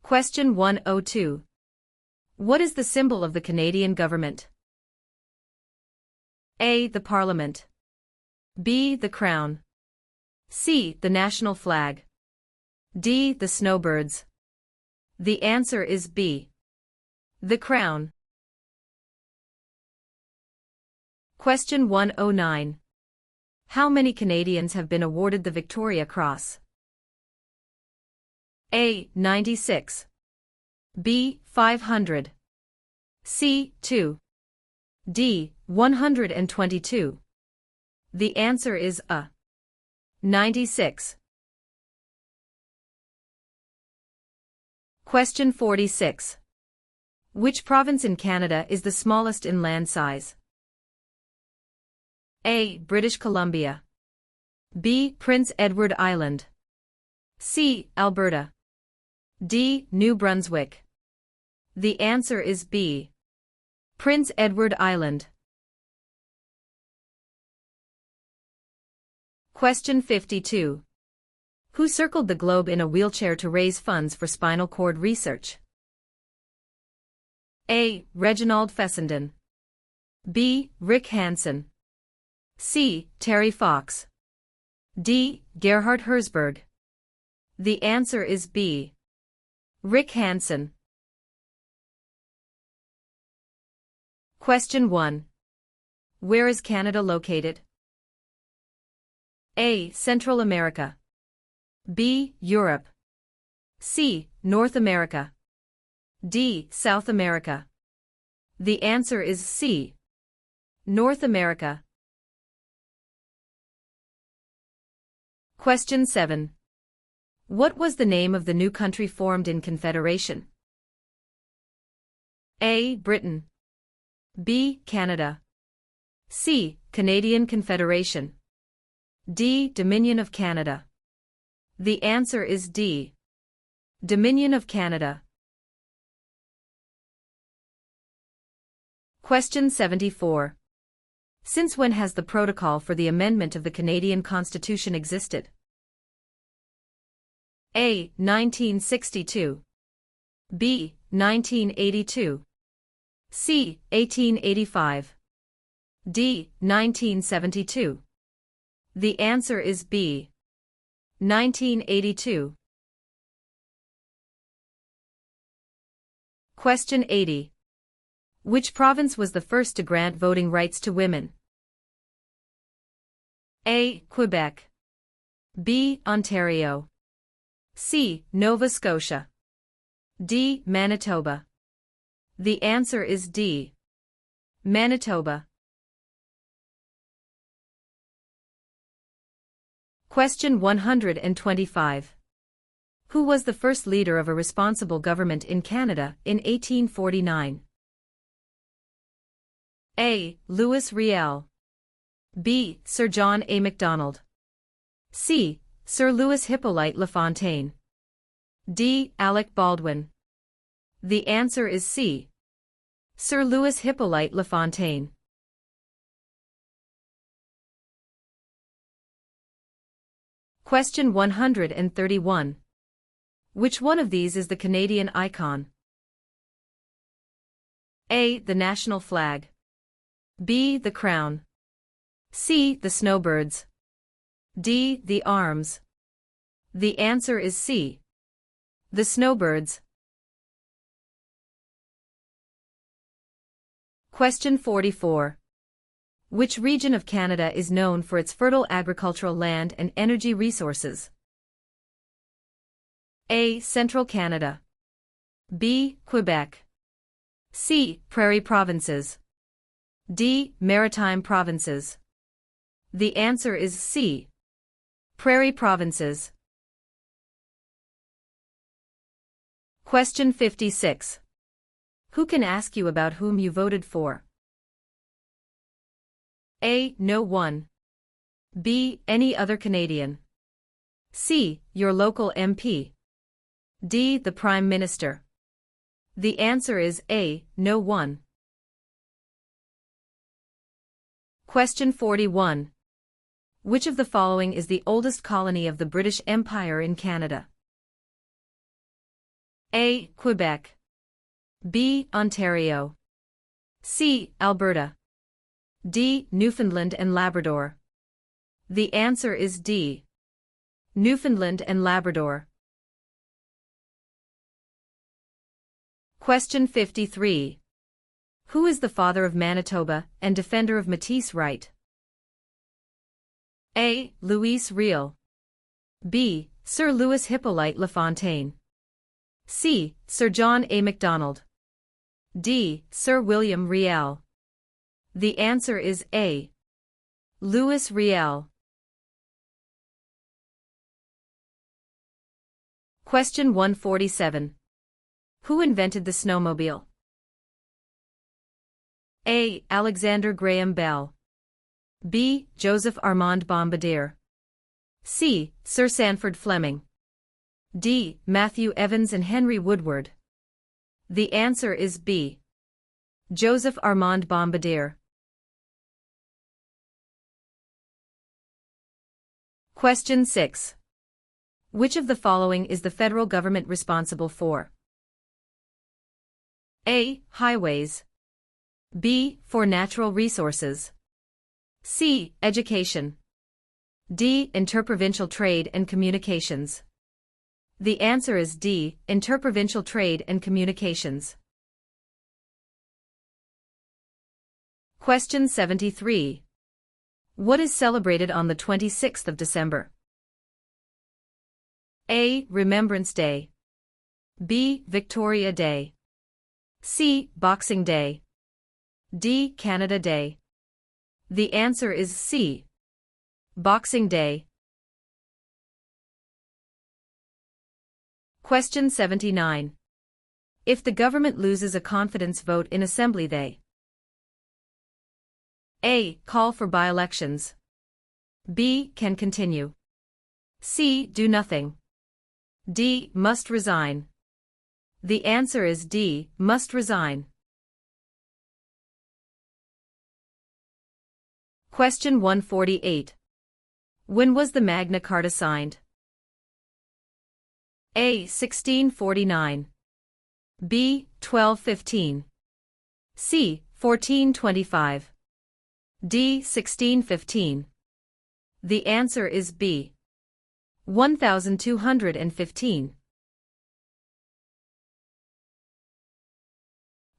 Question 102. What is the symbol of the Canadian government? A. The Parliament. B. The Crown. C. The national flag. D. The snowbirds. The answer is B. The Crown. Question 109. How many Canadians have been awarded the Victoria Cross? A. 96. B. 500. C. 2. D. 122. The answer is A. 96. Question 46. Which province in Canada is the smallest in land size? A. British Columbia. B. Prince Edward Island. C. Alberta. D. New Brunswick. The answer is B. Prince Edward Island. Question 52. Who circled the globe in a wheelchair to raise funds for spinal cord research? A. Reginald Fessenden. B. Rick Hansen. C. Terry Fox. D. Gerhard Herzberg. The answer is B. Rick Hansen. Question 1. Where is Canada located? A. Central America. B. Europe. C. North America. D. South America. The answer is C. North America. Question 7. What was the name of the new country formed in Confederation? A. Britain. B. Canada. C. Canadian Confederation. D. Dominion of Canada. The answer is D. Dominion of Canada. Question 74. Since when has the protocol for the amendment of the Canadian Constitution existed? A. 1962. B. 1982. C. 1885. D. 1972. The answer is B. 1982. Question 80. Which province was the first to grant voting rights to women? A. Quebec. B. Ontario. C. Nova Scotia. D. Manitoba. The answer is D. Manitoba. Question 125. Who was the first leader of a responsible government in Canada in 1849? A. Louis Riel. B. Sir John A. Macdonald. C. Sir Louis Hippolyte LaFontaine. D. Alec Baldwin. The answer is C. Sir Louis Hippolyte LaFontaine. Question 131. Which one of these is the Canadian icon? A. The national flag. B. The crown. C. The snowbirds. D. The arms. The answer is C. The snowbirds. Question 44. Which region of Canada is known for its fertile agricultural land and energy resources? A. Central Canada. B. Quebec. C. Prairie provinces. D. Maritime provinces. The answer is C. Prairie provinces. Question 56. Who can ask you about whom you voted for? A. No one. B. Any other Canadian. C. Your local MP. D. The Prime Minister. The answer is A. No one. Question 41. Which of the following is the oldest colony of the British Empire in Canada? A. Quebec. B. Ontario. C. Alberta. D. Newfoundland and Labrador. The answer is D. Newfoundland and Labrador. Question 53. Who is the father of Manitoba and defender of Métis right? A. Louis Riel. B. Sir Louis Hippolyte Lafontaine. C. Sir John A. Macdonald. D. Sir William Riel. The answer is A. Louis Riel. Question 147. Who invented the snowmobile? A. Alexander Graham Bell. B. Joseph Armand Bombardier. C. Sir Sanford Fleming. D. Matthew Evans and Henry Woodward. The answer is B. Joseph Armand Bombardier. Question 6. Which of the following is the federal government responsible for? A. Highways. B. For natural resources. C. Education. D. Interprovincial trade and communications. The answer is D. Interprovincial trade and communications. Question 73. What is celebrated on the 26th of December? A. Remembrance Day. B. Victoria Day. C. Boxing Day. D. Canada Day. The answer is C. Boxing Day. Question 79. If the government loses a confidence vote in Assembly, they A. Call for by-elections. B. Can continue. C. Do nothing. D. Must resign. The answer is D. Must resign. Question 148. When was the Magna Carta signed? A. 1649. B. 1215. C. 1425. D. 1615. The answer is B. 1215.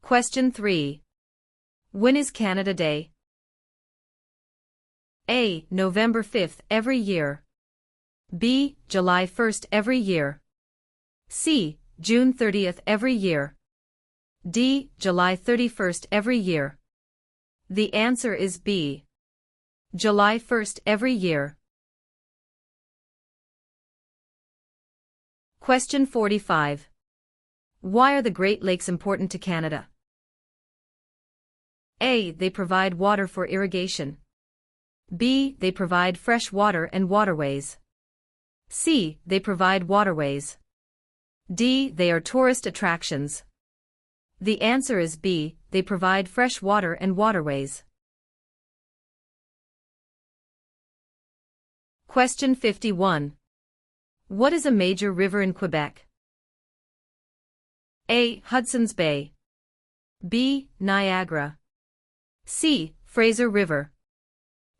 Question 3. When is Canada Day? A. November 5th every year. B. July 1st every year. C. June 30th every year. D. July 31st every year. The answer is B. July 1st every year. Question 45. Why are the Great Lakes important to Canada? A. They provide water for irrigation. B. They provide fresh water and waterways. C. They provide waterways. D. They are tourist attractions. The answer is B. They provide fresh water and waterways. Question 51. What is a major river in Quebec? A. Hudson's Bay. B. Niagara. C. Fraser River.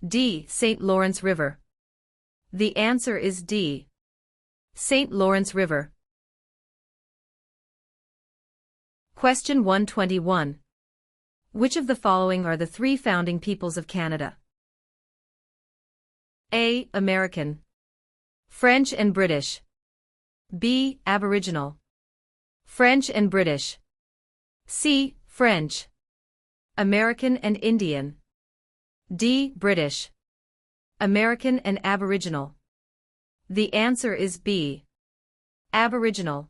D. St. Lawrence River. The answer is D. St. Lawrence River. Question 121. Which of the following are the three founding peoples of Canada? A. American. French and British. B. Aboriginal. French and British. C. French. American and Indian. D. British. American and Aboriginal. The answer is B. Aboriginal.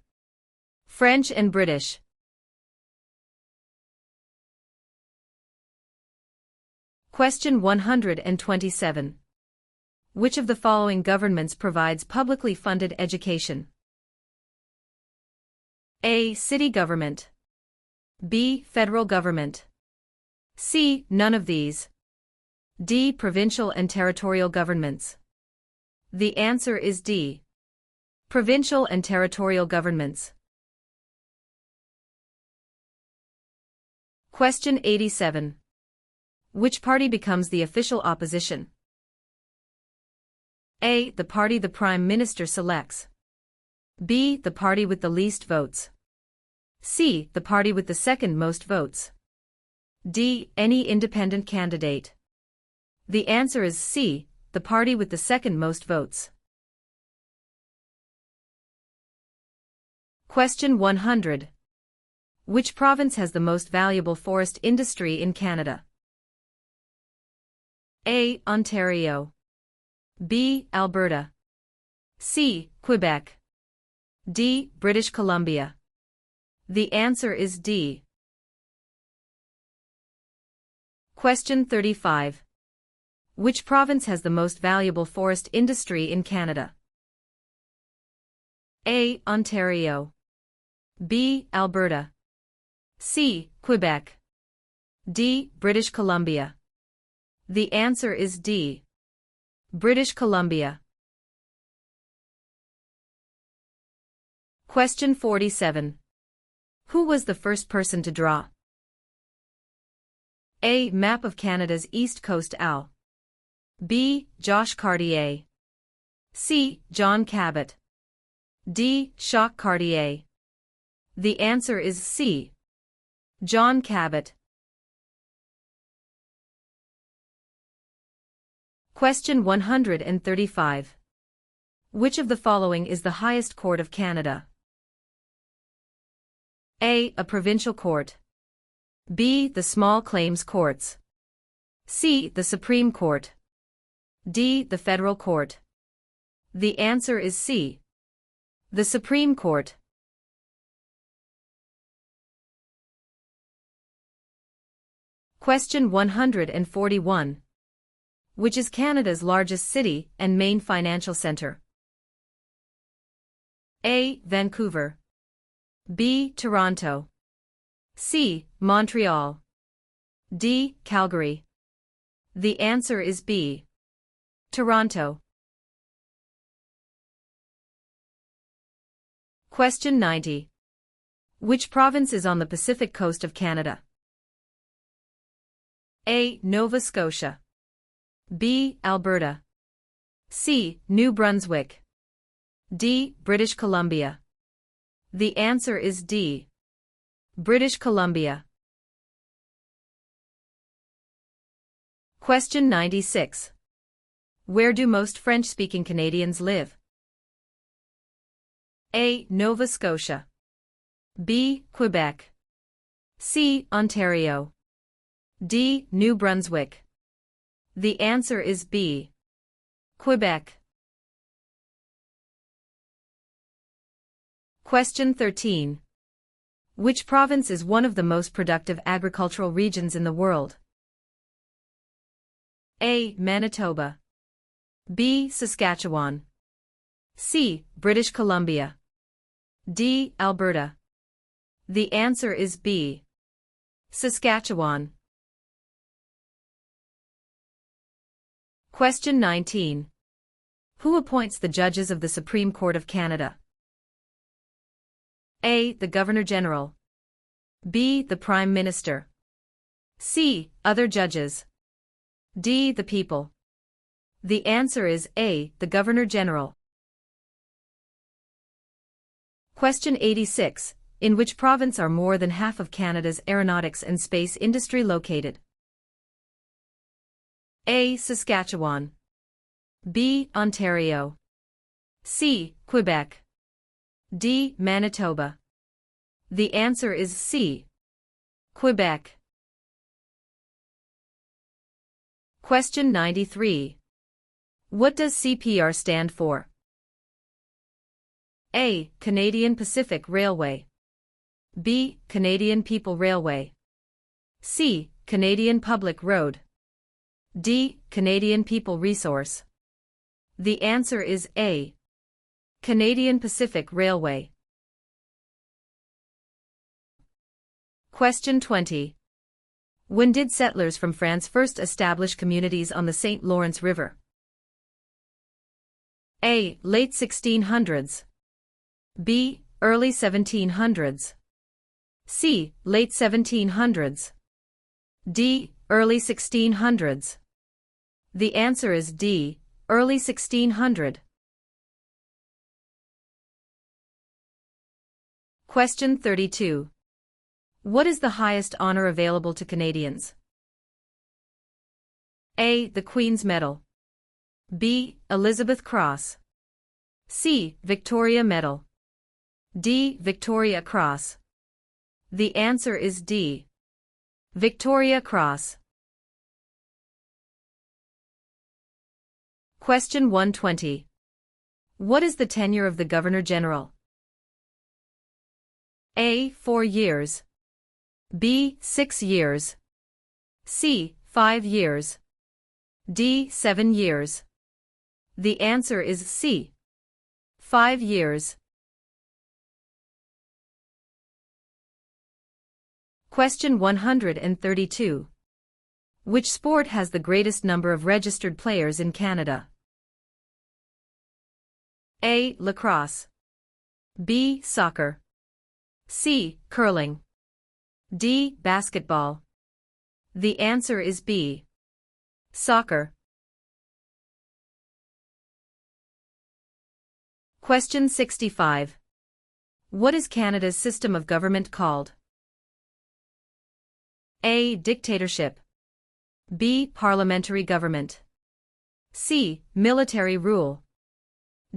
French and British. Question 127. Which of the following governments provides publicly funded education? A. City government. B. Federal government. C. None of these. D. Provincial and territorial governments. The answer is D. Provincial and territorial governments. Question 87. Which party becomes the official opposition? A. The party the Prime Minister selects. B. The party with the least votes. C. The party with the second most votes. D. Any independent candidate. The answer is C. The party with the second most votes. Question 100. Which province has the most valuable forest industry in Canada? A. Ontario. B. Alberta. C. Quebec. D. British Columbia. The answer is D. Question 35. Which province has the most valuable forest industry in Canada? A. Ontario. B. Alberta. C. Quebec. D. British Columbia. The answer is D. British Columbia. Question 47. Who was the first person to draw? A. Map of Canada's East Coast Al. B. Josh Cartier. C. John Cabot. D. Jacques Cartier. The answer is C. John Cabot. Question 135. Which of the following is the highest court of Canada? A. A provincial court. B. The small claims courts. C. The Supreme Court. D. The federal court. The answer is C. The Supreme Court. Question 141. Which is Canada's largest city and main financial centre? A. Vancouver. B. Toronto. C. Montreal. D. Calgary. The answer is B. Toronto. Question 90. Which province is on the Pacific coast of Canada? A. Nova Scotia. B. Alberta. C. New Brunswick. D. British Columbia. The answer is D. British Columbia. Question 96. Where do most French-speaking Canadians live? A. Nova Scotia. B. Quebec. C. Ontario. D. New Brunswick. The answer is B. Quebec. Question 13. Which province is one of the most productive agricultural regions in the world? A. Manitoba. B. Saskatchewan. C. British Columbia. D. Alberta. The answer is B. Saskatchewan. Question 19. Who appoints the judges of the Supreme Court of Canada? A. The Governor-General. B. The Prime Minister. C. Other judges. D. The people. The answer is A. The Governor-General. Question 86. In which province are more than half of Canada's aeronautics and space industry located? A. Saskatchewan. B. Ontario. C. Quebec. D. Manitoba. The answer is C. Quebec. Question 93. What does CPR stand for? A. Canadian Pacific Railway. B. Canadian People Railway. C. Canadian Public Road. D. Canadian People Resource. The answer is A. Canadian Pacific Railway. Question 20. When did settlers from France first establish communities on the St. Lawrence River? A. Late 1600s. B. Early 1700s. C. Late 1700s. D. Early 1600s. The answer is D. Early 1600. Question 32. What is the highest honor available to Canadians? A. The Queen's Medal. B. Elizabeth Cross. C. Victoria Medal. D. Victoria Cross. The answer is D. Victoria Cross. Question 120. What is the tenure of the Governor-General? A. 4 years. B. 6 years. C. 5 years. D. 7 years. The answer is C. 5 years. Question 132. Which sport has the greatest number of registered players in Canada? A. Lacrosse. B. Soccer. C. Curling. D. Basketball. The answer is B. Soccer. Question 65. What is Canada's system of government called? A. Dictatorship. B. Parliamentary government. C. Military rule.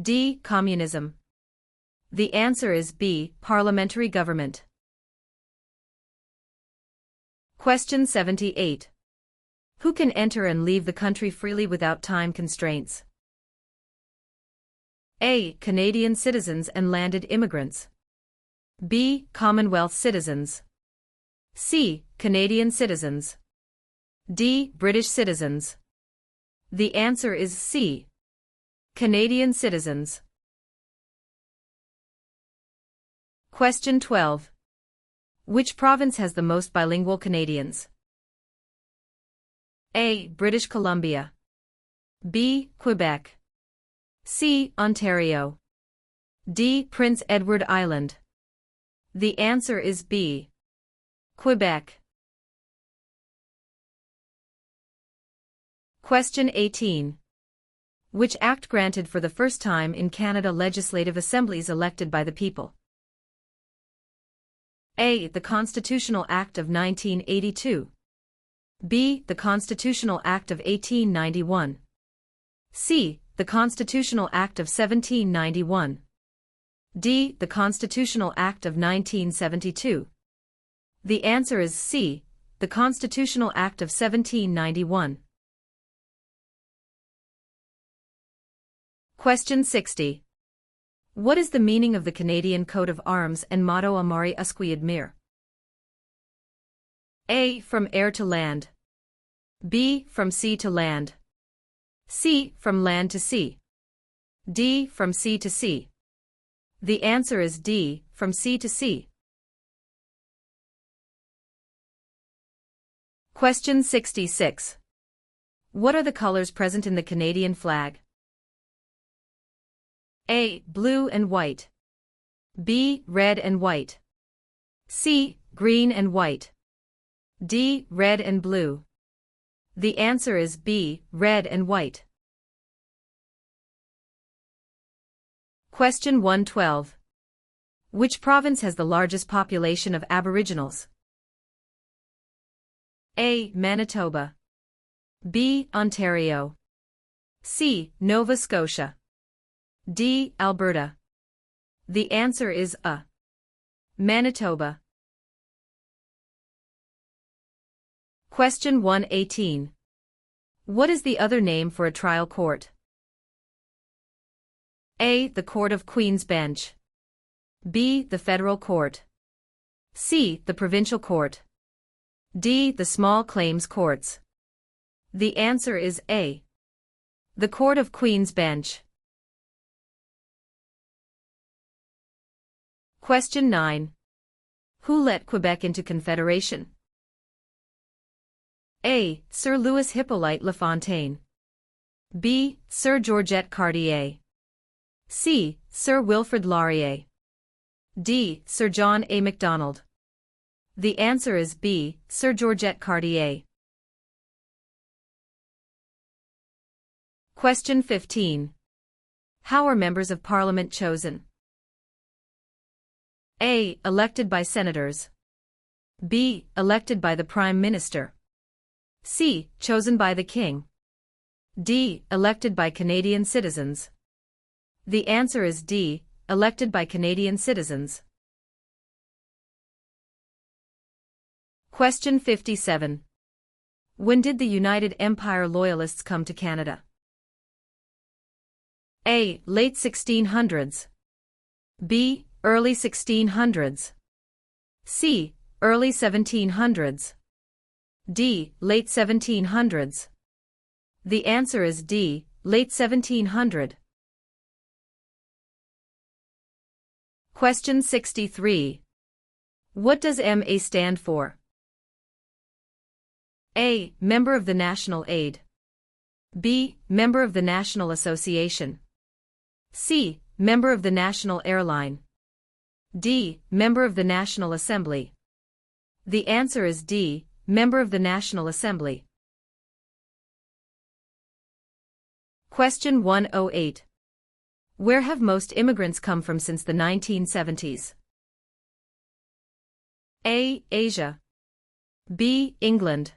D. Communism. The answer is B. Parliamentary government. Question 78. Who can enter and leave the country freely without time constraints? A. Canadian citizens and landed immigrants. B. Commonwealth citizens. C. Canadian citizens. D. British citizens. The answer is C. Canadian citizens. Question 12. Which province has the most bilingual Canadians? A. British Columbia. B. Quebec. C. Ontario. D. Prince Edward Island. The answer is B. Quebec. Question 18. Which act granted for the first time in Canada legislative assemblies elected by the people? A. The Constitutional Act of 1982. B. The Constitutional Act of 1891. C. The Constitutional Act of 1791. D. The Constitutional Act of 1972. The answer is C. The Constitutional Act of 1791. Question 60. What is the meaning of the Canadian coat of arms and motto Amari Usque Admire? A. From air to land. B. From sea to land. C. From land to sea. D. From sea to sea. The answer is D. From sea to sea. Question 66. What are the colors present in the Canadian flag? A. Blue and white. B. Red and white. C. Green and white. D. Red and blue. The answer is B. Red and white. Question 112. Which province has the largest population of Aboriginals? A. Manitoba. B. Ontario. C. Nova Scotia. D. Alberta. The answer is A. Manitoba. Question 118. What is the other name for a trial court? A. The Court of Queen's Bench. B. The Federal Court. C. The Provincial Court. D. The Small Claims Courts. The answer is A. The Court of Queen's Bench. Question 9. Who let Quebec into Confederation? A. Sir Louis Hippolyte Lafontaine. B. Sir Georgette Cartier. C. Sir Wilfrid Laurier. D. Sir John A. Macdonald. The answer is B. Sir Georgette Cartier. Question 15. How are members of Parliament chosen? A. Elected by senators. B. Elected by the Prime Minister. C. Chosen by the King. D. Elected by Canadian citizens. The answer is D. Elected by Canadian citizens. Question 57. When did the United Empire Loyalists come to Canada? A. Late 1600s. B. Early 1600s. C. Early 1700s. D. Late 1700s. The answer is D. Late 1700. Question 63. What does MA stand for? A. Member of the National Aid. B. Member of the National Association. C. Member of the National Airline. D. Member of the National Assembly. The answer is D. Member of the National Assembly. Question 108. Where have most immigrants come from since the 1970s? A. Asia. B. England.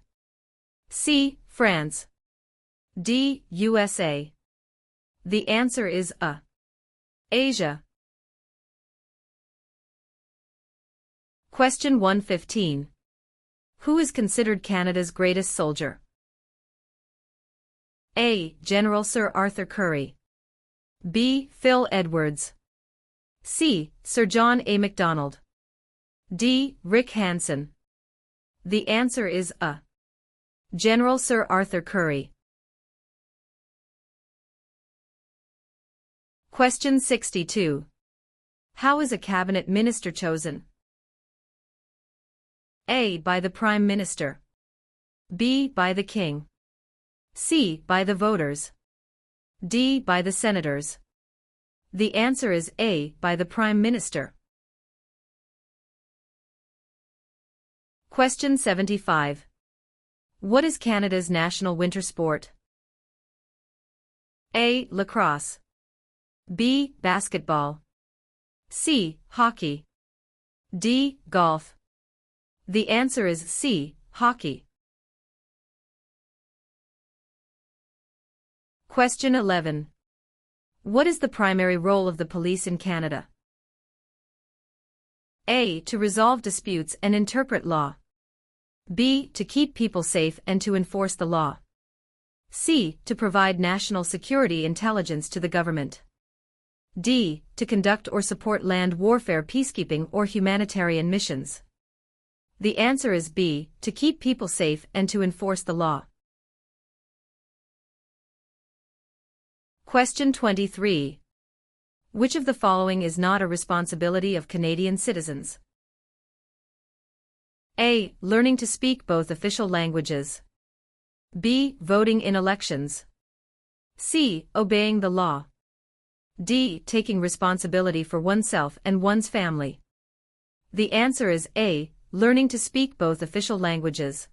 C. France. D. USA. The answer is A. Asia. Question 115. Who is considered Canada's greatest soldier? A. General Sir Arthur Currie. B. Phil Edwards. C. Sir John A. Macdonald. D. Rick Hansen. The answer is A. General Sir Arthur Currie. Question 62. How is a cabinet minister chosen? A. By the Prime Minister. B. By the King. C. By the voters. D. By the senators. The answer is A. By the Prime Minister. Question 75. What is Canada's national winter sport? A. Lacrosse. B. Basketball. C. Hockey. D. Golf. The answer is C. Hockey. Question 11. What is the primary role of the police in Canada? A. To resolve disputes and interpret law. B. To keep people safe and to enforce the law. C. To provide national security intelligence to the government. D. To conduct or support land warfare, peacekeeping, or humanitarian missions. The answer is B. To keep people safe and to enforce the law. Question 23. Which of the following is not a responsibility of Canadian citizens? A. Learning to speak both official languages. B. Voting in elections. C. Obeying the law. D. Taking responsibility for oneself and one's family. The answer is A. Learning to speak both official languages.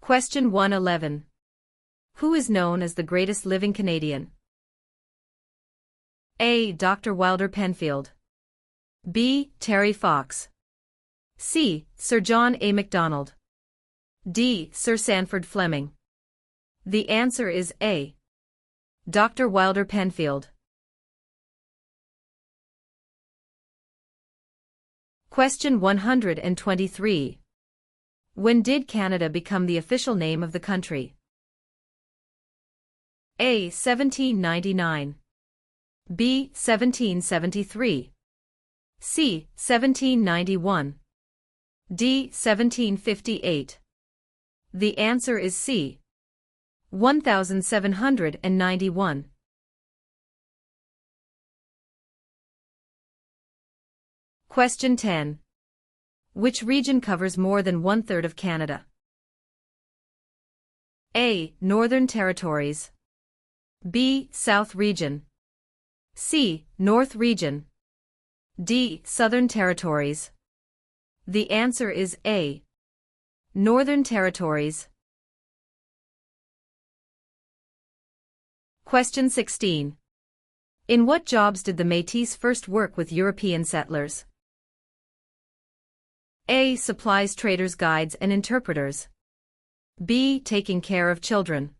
Question 111. Who is known as the greatest living Canadian? A. Dr. Wilder Penfield. B. Terry Fox. C. Sir John A. Macdonald. D. Sir Sanford Fleming. The answer is A. Dr. Wilder Penfield. Question 123. When did Canada become the official name of the country? A. 1799. B. 1773. C. 1791. D. 1758. The answer is C. 1791. Question 10. Which region covers more than one-third of Canada? A. Northern Territories. B. South Region. C. North Region. D. Southern Territories. The answer is A. Northern Territories. Question 16. In what jobs did the Métis first work with European settlers? A. Supplies, traders, guides, and interpreters. B. Taking care of children.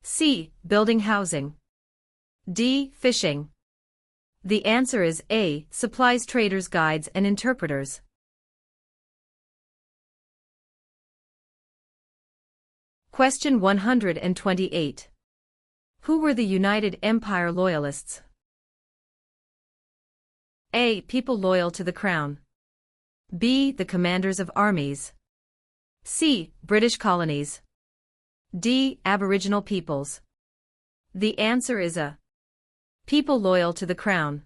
C. Building housing. D. Fishing. The answer is A. Supplies, traders, guides, and interpreters. Question 128. Who were the United Empire Loyalists? A. People loyal to the Crown. B. The commanders of armies. C. British colonies. D. Aboriginal peoples. The answer is A. People loyal to the Crown.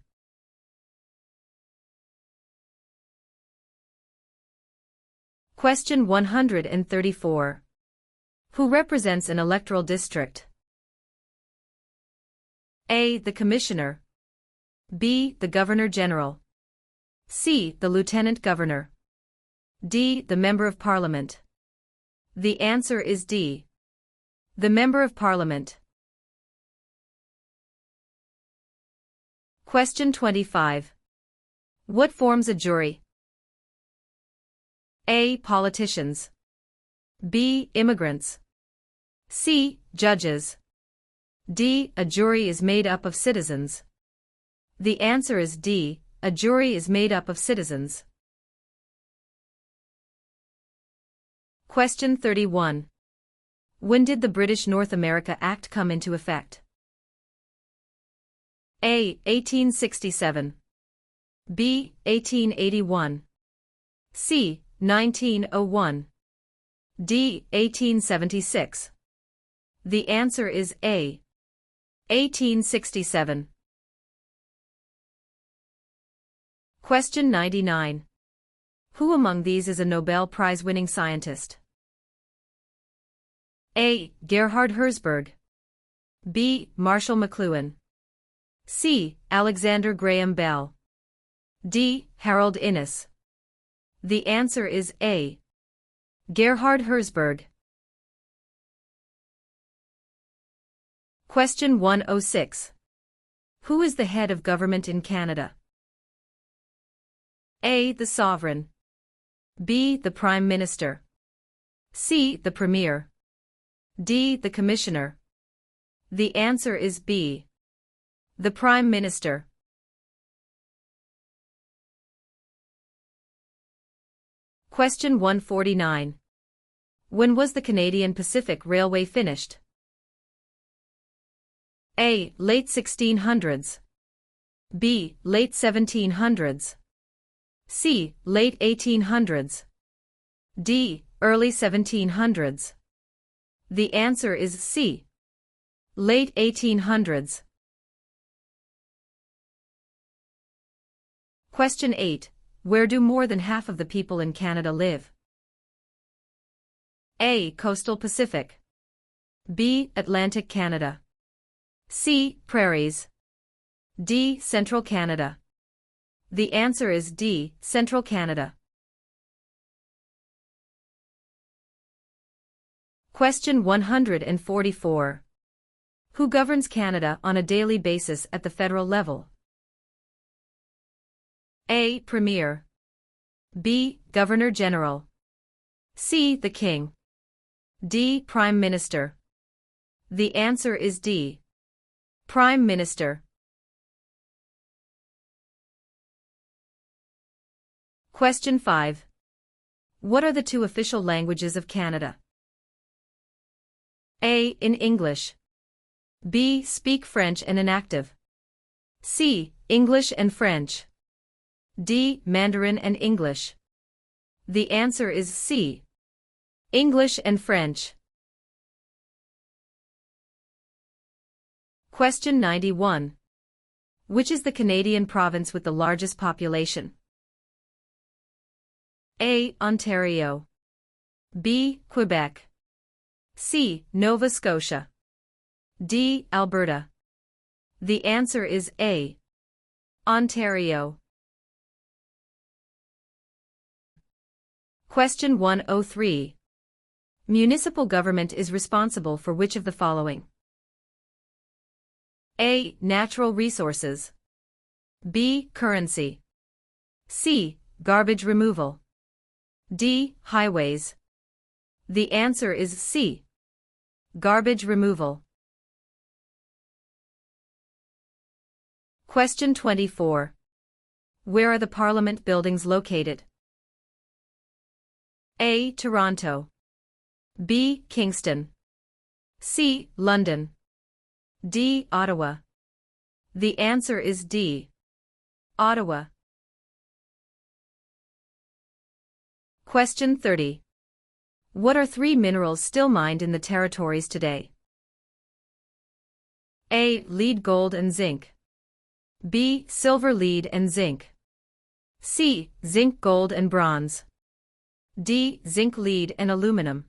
Question 134. Who represents an electoral district? A. The Commissioner. B. The Governor-General. C. The Lieutenant Governor. D. The Member of Parliament. The answer is D. The Member of Parliament. Question 25. What forms a jury? A. Politicians. B. Immigrants. C. Judges. D. A jury is made up of citizens. The answer is D. A jury is made up of citizens. Question 31. When did the British North America Act come into effect? A. 1867. B. 1881. C. 1901. D. 1876. The answer is A. 1867. Question 99. Who among these is a Nobel Prize-winning scientist? A. Gerhard Herzberg. B. Marshall McLuhan. C. Alexander Graham Bell. D. Harold Innis. The answer is A. Gerhard Herzberg. Question 106. Who is the head of government in Canada? A. The Sovereign. B. The Prime Minister. C. The Premier. D. The Commissioner. The answer is B. The Prime Minister. Question 149. When was the Canadian Pacific Railway finished? A. Late 1600s. B. Late 1700s. C. Late 1800s. D. Early 1700s. The answer is C. Late 1800s. Question 8. Where do more than half of the people in Canada live? A. Coastal Pacific. B. Atlantic Canada. C. Prairies. D. Central Canada. The answer is D. Central Canada. Question 144. Who governs Canada on a daily basis at the federal level? A. Premier. B. Governor-General. C. The King. D. Prime Minister. The answer is D. Prime Minister. Question 5. What are the two official languages of Canada? A. In English. B. Speak French and inactive. C. English and French. D. Mandarin and English. The answer is C. English and French. Question 91. Which is the Canadian province with the largest population? A. Ontario. B. Quebec. C. Nova Scotia. D. Alberta. The answer is A. Ontario. Question 103. Municipal government is responsible for which of the following? A. Natural resources. B. Currency. C. Garbage removal. D. Highways. The answer is C. Garbage removal. Question 24. Where are the Parliament buildings located? A. Toronto. B. Kingston. C. London. D. Ottawa. The answer is D. Ottawa. Question 30. What are three minerals still mined in the territories today? A. Lead, gold and zinc. B. Silver, lead and zinc. C. Zinc, gold and bronze. D. Zinc, lead and aluminum.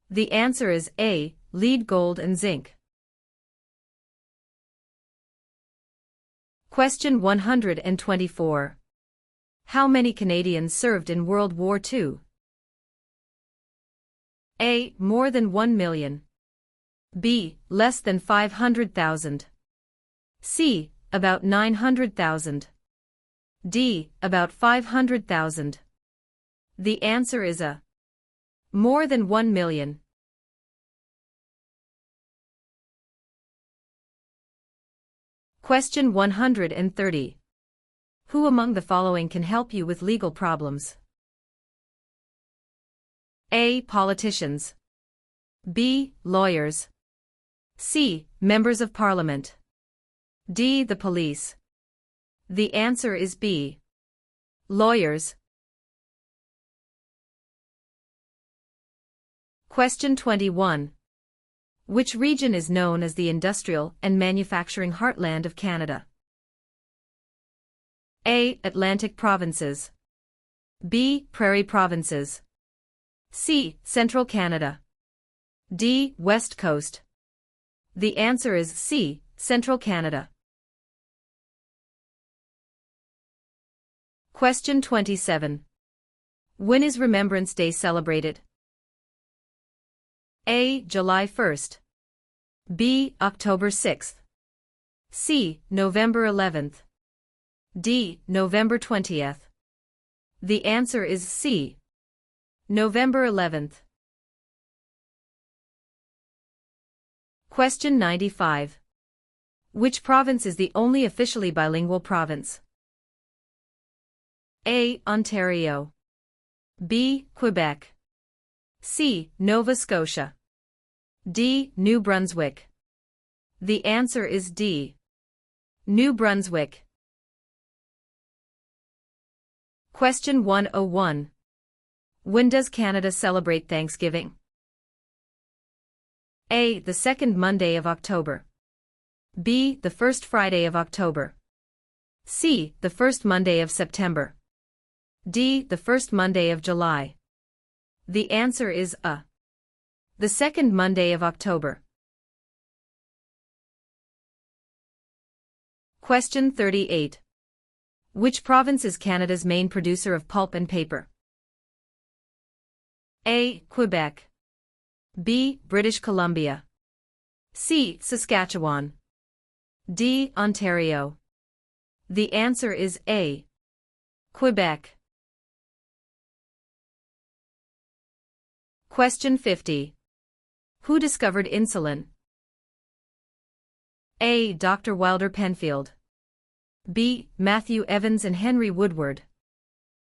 The answer is A. Lead, gold and zinc. Question 124. How many Canadians served in World War II? A. More than 1 million. B. Less than 500,000. C. About 900,000. D. About 500,000. The answer is A. More than 1 million. Question 130. Who among the following can help you with legal problems? A. Politicians. B. Lawyers. C. Members of Parliament. D. The police. The answer is B. Lawyers. Question 21. Which region is known as the industrial and manufacturing heartland of Canada? A. Atlantic provinces. B. Prairie provinces. C. Central Canada. D. West Coast. The answer is C. Central Canada. Question 27. When is Remembrance Day celebrated? A. July 1st. B. October 6th. C. November 11th. D. November 20th. The answer is C. November 11th. Question 95. Which province is the only officially bilingual province? A. Ontario. B. Quebec. C. Nova Scotia. D. New Brunswick. The answer is D. New Brunswick. Question 101. When does Canada celebrate Thanksgiving? A. The second Monday of October. B. The first Friday of October. C. The first Monday of September. D. The first Monday of July. The answer is A. The second Monday of October. Question 38. Which province is Canada's main producer of pulp and paper? A. Quebec. B. British Columbia. C. Saskatchewan. D. Ontario. The answer is A. Quebec. Question 50. Who discovered insulin? A. Dr. Wilder Penfield. B. Matthew Evans and Henry Woodward.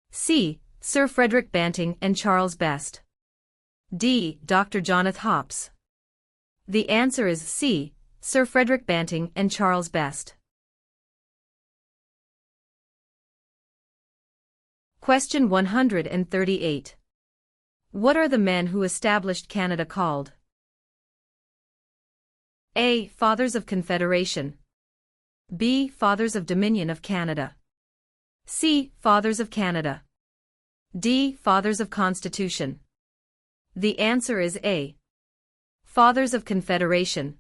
C. Sir Frederick Banting and Charles Best. D. Dr. Jonathan Hops. The answer is C. Sir Frederick Banting and Charles Best. Question 138. What are the men who established Canada called? A. Fathers of Confederation. B. Fathers of Dominion of Canada. C. Fathers of Canada. D. Fathers of Constitution. The answer is A. Fathers of Confederation.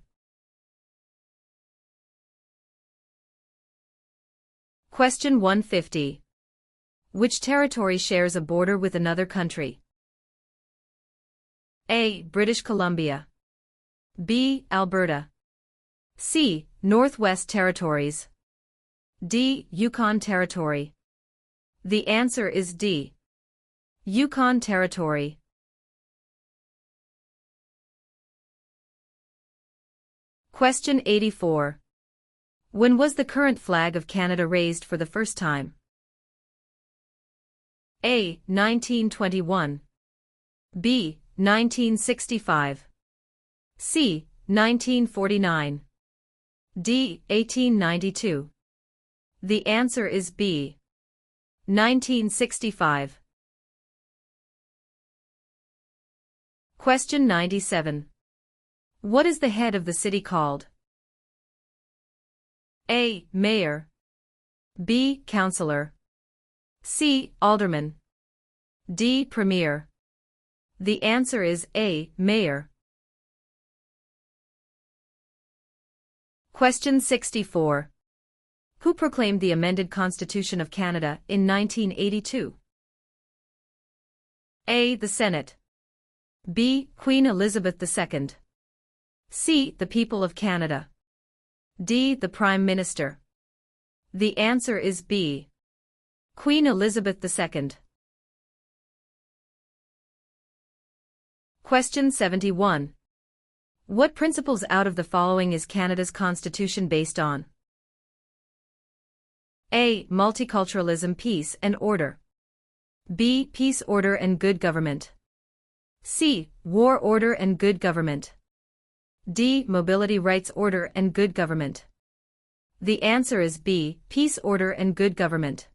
Question 150. Which territory shares a border with another country? A. British Columbia. B. Alberta. C. Northwest Territories. D. Yukon Territory. The answer is D. Yukon Territory. Question 84. When was the current flag of Canada raised for the first time? A. 1921. B. 1965. C. 1949. D. 1892. The answer is B. 1965. Question 97. What is the head of the city called? A. Mayor. B. Councillor. C. Alderman. D. Premier. The answer is A. Mayor. Question 64. Who proclaimed the amended Constitution of Canada in 1982? A. The Senate. B. Queen Elizabeth II. C. The people of Canada. D. The Prime Minister. The answer is B. Queen Elizabeth II. Question 71. What principles out of the following is Canada's constitution based on? A. Multiculturalism, peace and order. B. Peace, order and good government. C. War, order and good government. D. Mobility, rights, order and good government. The answer is B. Peace, order and good government.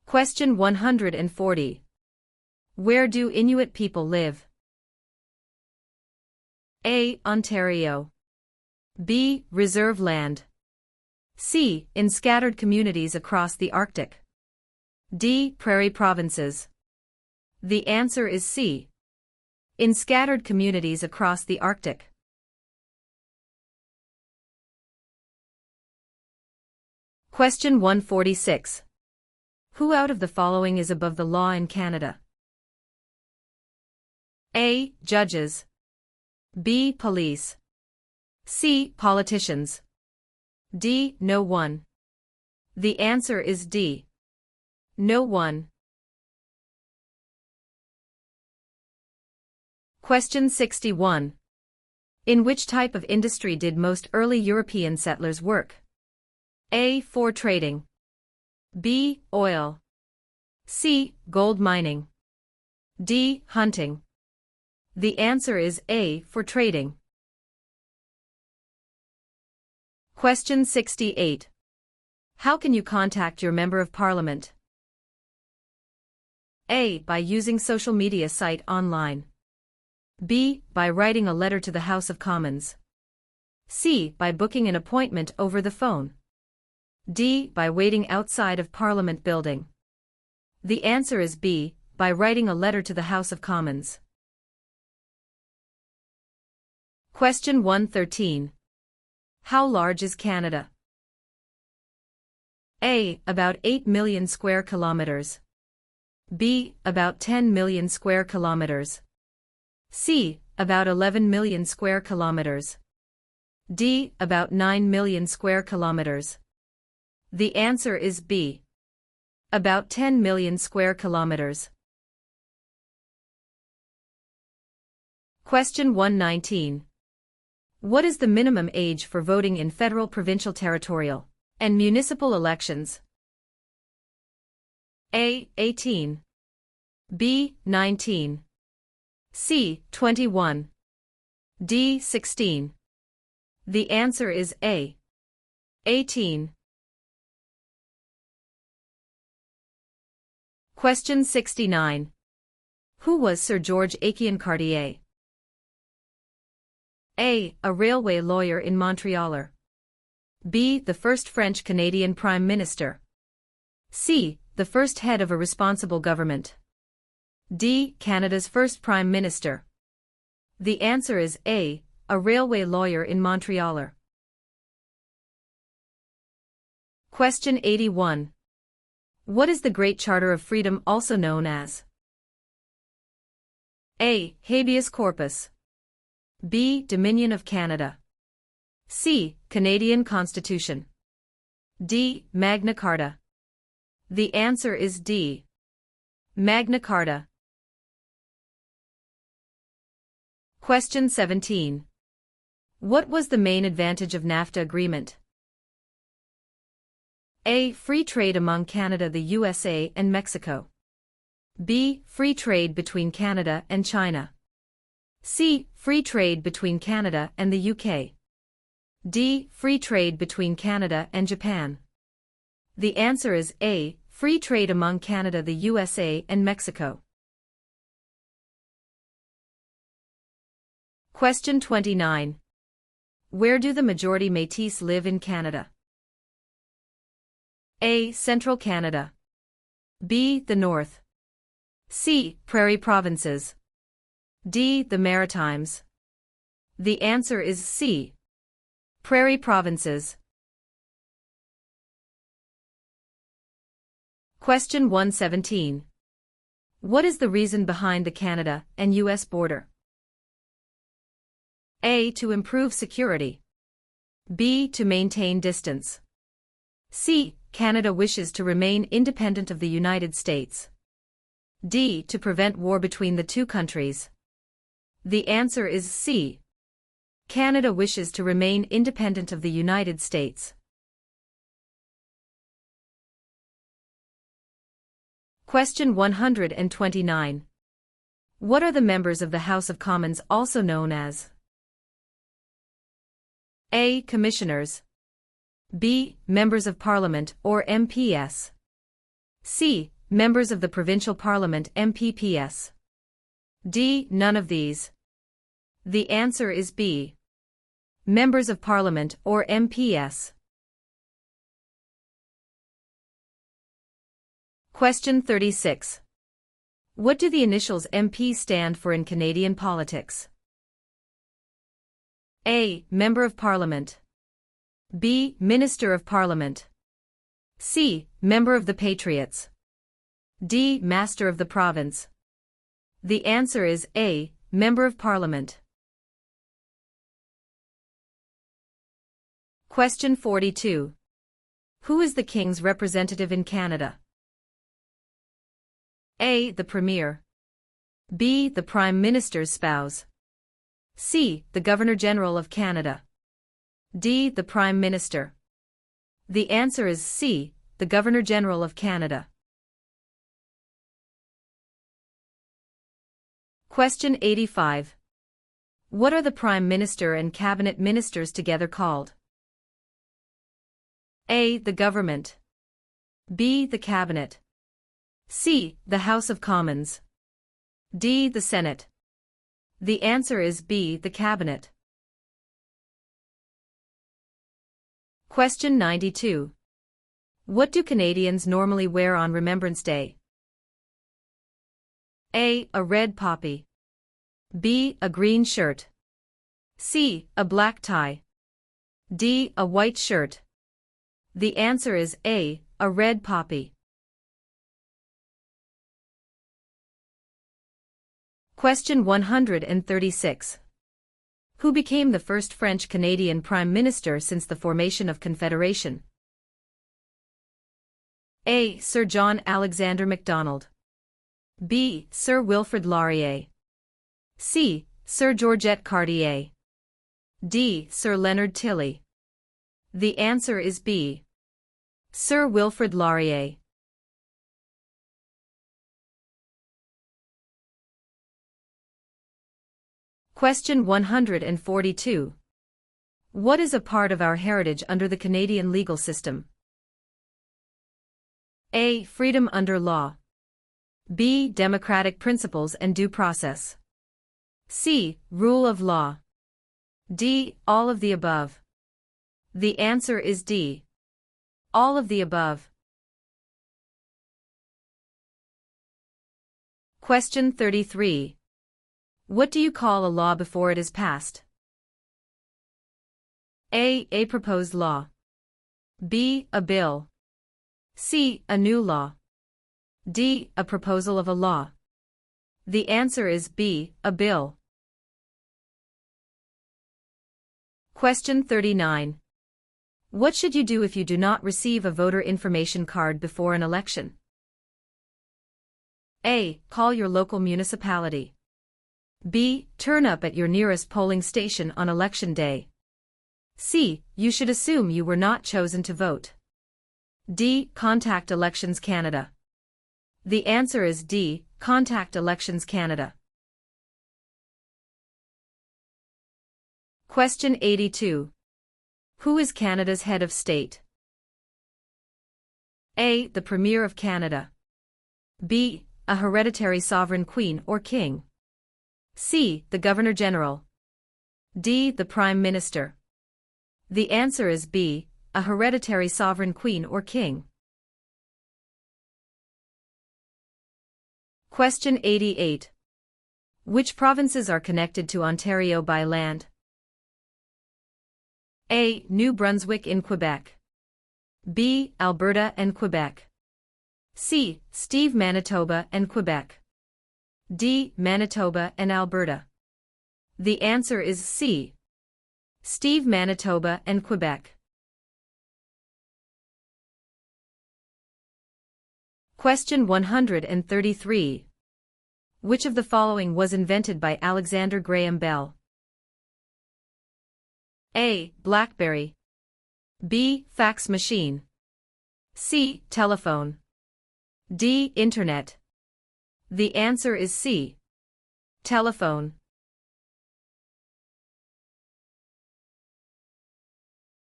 Question 140. Where do Inuit people live? A. Ontario. B. Reserve land. C. In scattered communities across the Arctic. D. Prairie provinces. The answer is C. In scattered communities across the Arctic. Question 146. Who out of the following is above the law in Canada? A. Judges. B. Police. C. Politicians. D. No one. The answer is D. No one. Question 61. In which type of industry did most early European settlers work? A. For trading. B. Oil. C. Gold mining. D. Hunting. The answer is A. For trading. Question 68. How can you contact your Member of Parliament? A. By using social media site online. B. By writing a letter to the House of Commons. C. By booking an appointment over the phone. D. By waiting outside of Parliament building. The answer is B. By writing a letter to the House of Commons. Question 113. How large is Canada? A. About 8 million square kilometers. B. About 10 million square kilometers. C. About 11 million square kilometers. D. About 9 million square kilometers. The answer is B. About 10 million square kilometers. Question 119. What is the minimum age for voting in federal, provincial, territorial, and municipal elections? A. 18. B. 19. C. 21. D. 16. The answer is A. 18. Question 69. Who was Sir George Aiken Cartier? A. A railway lawyer in Montreal. B. The first French-Canadian Prime Minister. C. The first head of a responsible government. D. Canada's first Prime Minister. The answer is A. A railway lawyer in Montreal. Question 81. What is the Great Charter of Freedom also known as? A. Habeas corpus. B. Dominion of Canada. C. Canadian Constitution. D. Magna Carta. The answer is D. Magna Carta. Question 17. What was the main advantage of NAFTA agreement? A. Free trade among Canada, the USA, and Mexico. B. Free trade between Canada and China. C. Free trade between Canada and the UK. D. Free trade between Canada and Japan. The answer is A. Free trade among Canada, the USA, and Mexico. Question 29. Where do the majority Métis live in Canada? A. Central Canada. B. The North. C. Prairie Provinces. D. The Maritimes. The answer is C. Prairie Provinces. Question 117. What is the reason behind the Canada and US border? A. To improve security. B. To maintain distance. C. Canada wishes to remain independent of the United States. D. To prevent war between the two countries. The answer is C. Canada wishes to remain independent of the United States. Question 129. What are the members of the House of Commons also known as? A. Commissioners. B. Members of Parliament or MPS. C. Members of the Provincial Parliament MPPS. D. None of these. The answer is B. Members of Parliament or MPS. Question 36. What do the initials MP stand for in Canadian politics? A. Member of Parliament. B. Minister of Parliament. C. Member of the Patriots. D. Master of the Province. The answer is A. Member of Parliament. Question 42. Who is the King's representative in Canada? A. The Premier. B. The Prime Minister's spouse. C. The Governor-General of Canada. D. The Prime Minister. The answer is C. The Governor-General of Canada. Question 85. What are the Prime Minister and Cabinet Ministers together called? A. The Government. B. The Cabinet. C. The House of Commons. D. The Senate. The answer is B. The Cabinet. Question 92. What do Canadians normally wear on Remembrance Day? A. A red poppy. B. A green shirt. C. A black tie. D. A white shirt. The answer is A. A red poppy. Question 136. Who became the first French-Canadian Prime Minister since the formation of Confederation? A. Sir John Alexander Macdonald. B. Sir Wilfrid Laurier. C. Sir Georgette Cartier. D. Sir Leonard Tilley. The answer is B. Sir Wilfrid Laurier. Question 142. What is a part of our heritage under the Canadian legal system? A. Freedom under law. B. Democratic principles and due process. C. Rule of law. D. All of the above. The answer is D. All of the above. Question 33. What do you call a law before it is passed? A. A proposed law. B. A bill. C. A new law. D. A proposal of a law. The answer is B. A bill. Question 39. What should you do if you do not receive a voter information card before an election? A. Call your local municipality. B. Turn up at your nearest polling station on election day. C. You should assume you were not chosen to vote. D. Contact Elections Canada. The answer is D. Contact Elections Canada. Question 82. Who is Canada's head of state? A. The Premier of Canada. B. A hereditary sovereign queen or king. C. The Governor-General. D. The Prime Minister. The answer is B. A hereditary sovereign queen or king. Question 88. Which provinces are connected to Ontario by land? A. New Brunswick in Quebec. B. Alberta and Quebec. C. Steve Manitoba and Quebec. D. Manitoba and Alberta. The answer is C. Steve Manitoba and Quebec. Question 133. Which of the following was invented by Alexander Graham Bell? A. BlackBerry. B. Fax machine. C. Telephone. D. Internet. The answer is C. Telephone.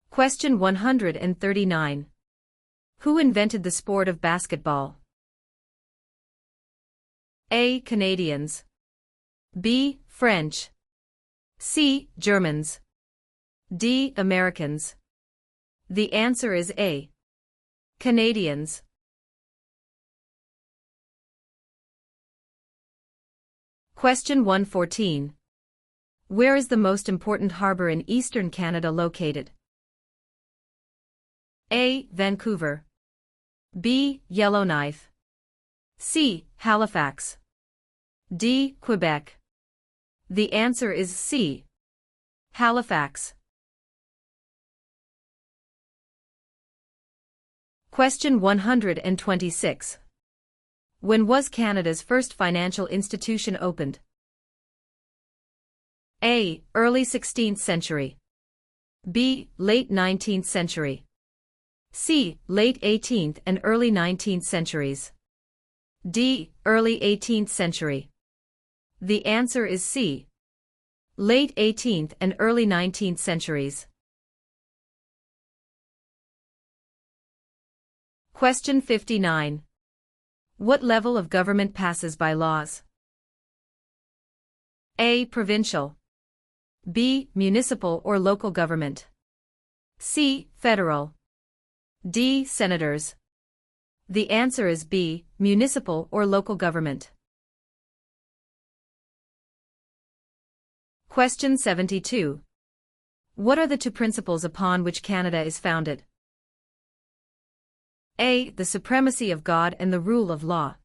Question 139. Who invented the sport of basketball? A. Canadians. B. French. C. Germans. D. Americans. The answer is A. Canadians. Question 114. Where is the most important harbor in eastern Canada located? A. Vancouver. B. Yellowknife. C. Halifax. D. Quebec. The answer is C. Halifax. Question 126. When was Canada's first financial institution opened? A. Early 16th century. B. Late 19th century. C. Late 18th and early 19th centuries. D. Early 18th century. The answer is C. Late 18th and early 19th centuries. Question 59. What level of government passes by laws? A. Provincial. B. Municipal or local government. C. Federal. D. Senators. The answer is B. Municipal or local government. Question 72. What are the two principles upon which Canada is founded? A. The supremacy of God and the rule of law.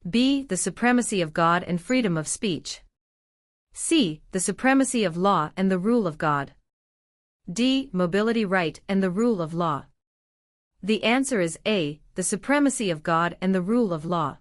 B. The supremacy of God and freedom of speech. C. The supremacy of law and the rule of God. D. Mobility right and the rule of law. The answer is A. The supremacy of God and the rule of law.